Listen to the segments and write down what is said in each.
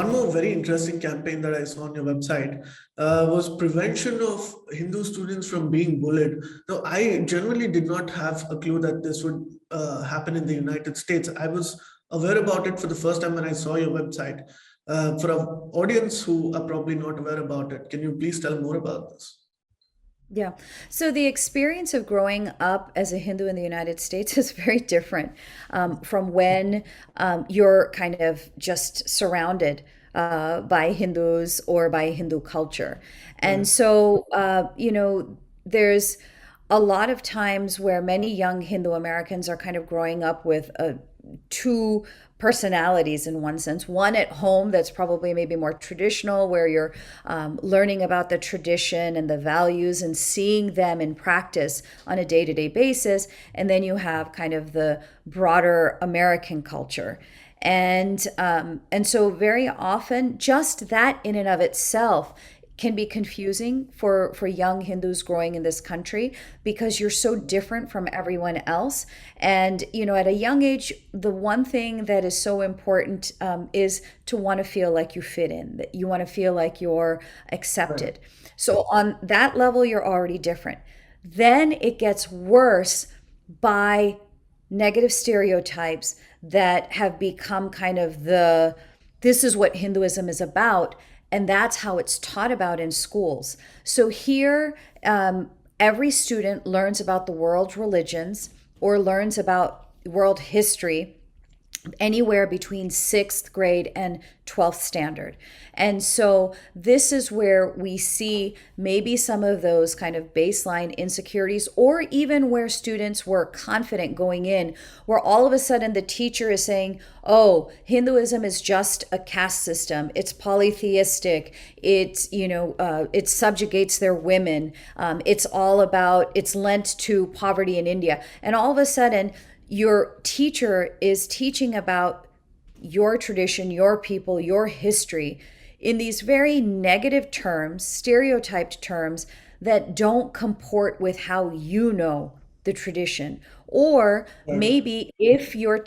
one more very interesting campaign that I saw on your website was prevention of Hindu students from being bullied. Now, I generally did not have a clue that this would happen in the United States. I was aware about it for the first time when I saw your website. For our audience who are probably not aware about it, can you please tell more about this? Yeah. So the experience of growing up as a Hindu in the United States is very different from when you're kind of just surrounded by Hindus or by Hindu culture. And Right. so, there's a lot of times where many young Hindu Americans are kind of growing up with two personalities in one sense. One at home that's probably maybe more traditional, where you're learning about the tradition and the values and seeing them in practice on a day to day basis. And then you have kind of the broader American culture. And so very often, just that in and of itself can be confusing for young Hindus growing in this country because you're so different from everyone else. And, at a young age, the one thing that is so important is to want to feel like you fit in, that you want to feel like you're Right. accepted. So, on that level, you're already different. Then it gets worse by negative stereotypes that have become kind of this is what Hinduism is about, and that's how it's taught about in schools. So here, every student learns about the world's religions or learns about world history anywhere between sixth grade and 12th standard. And so this is where we see maybe some of those kind of baseline insecurities, or even where students were confident going in, where all of a sudden the teacher is saying, oh, Hinduism is just a caste system. It's polytheistic. It subjugates their women. It's lent to poverty in India. And all of a sudden, your teacher is teaching about your tradition, your people, your history in these very negative terms, stereotyped terms that don't comport with how you know the tradition. Or Right. maybe if your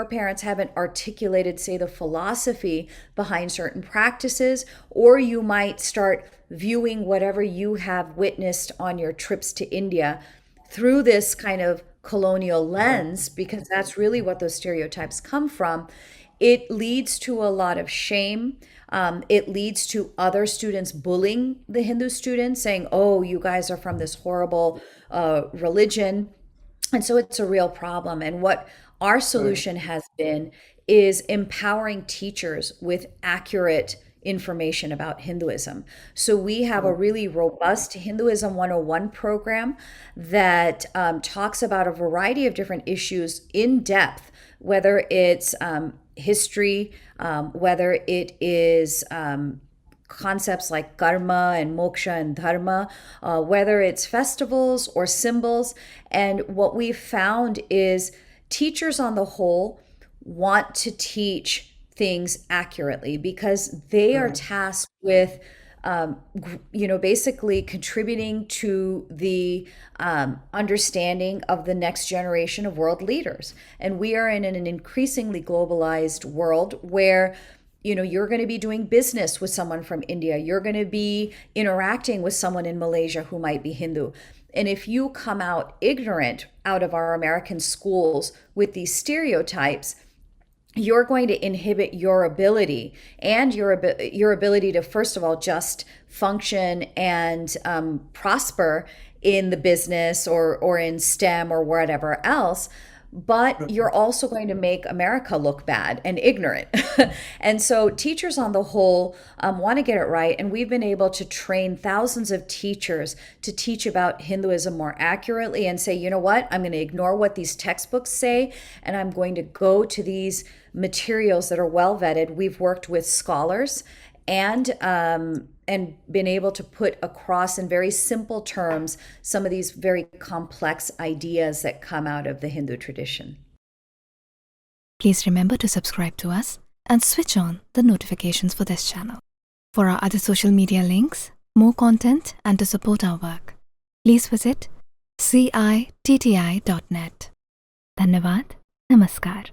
parents haven't articulated, say, the philosophy behind certain practices, or you might start viewing whatever you have witnessed on your trips to India through this kind of colonial Right. lens, because that's really what those stereotypes come from. It leads to a lot of shame. It leads to other students bullying the Hindu students, saying, oh, you guys are from this horrible religion. And so it's a real problem. And what our Right. solution has been is empowering teachers with accurate information about Hinduism. So we have a Right. really robust Hinduism 101 program that talks about a variety of different issues in depth, whether it's history, whether it is concepts like karma and moksha and dharma, whether it's festivals or symbols. And what we've found is teachers on the whole want to teach things accurately because they are Right. tasked with basically contributing to the understanding of the next generation of world leaders. And we are in an increasingly globalized world where you're going to be doing business with someone from India. You're going to be interacting with someone in Malaysia who might be Hindu. And if you come out ignorant out of our American schools with these stereotypes, you're going to inhibit your ability and your ability to, first of all, just function and prosper in the business or in STEM or whatever else. But Right. you're also going to make America look bad and ignorant. And so teachers on the whole want to get it right. And we've been able to train thousands of teachers to teach about Hinduism more accurately and say, you know what, I'm going to ignore what these textbooks say, and I'm going to go to these materials that are well vetted. We've worked with scholars and been able to put across in very simple terms some of these very complex ideas that come out of the Hindu tradition. Please remember to subscribe to us and switch on the notifications for this channel. For our other social media links, more content, and to support our work, please visit citti.net. Dhanyavad. Namaskar.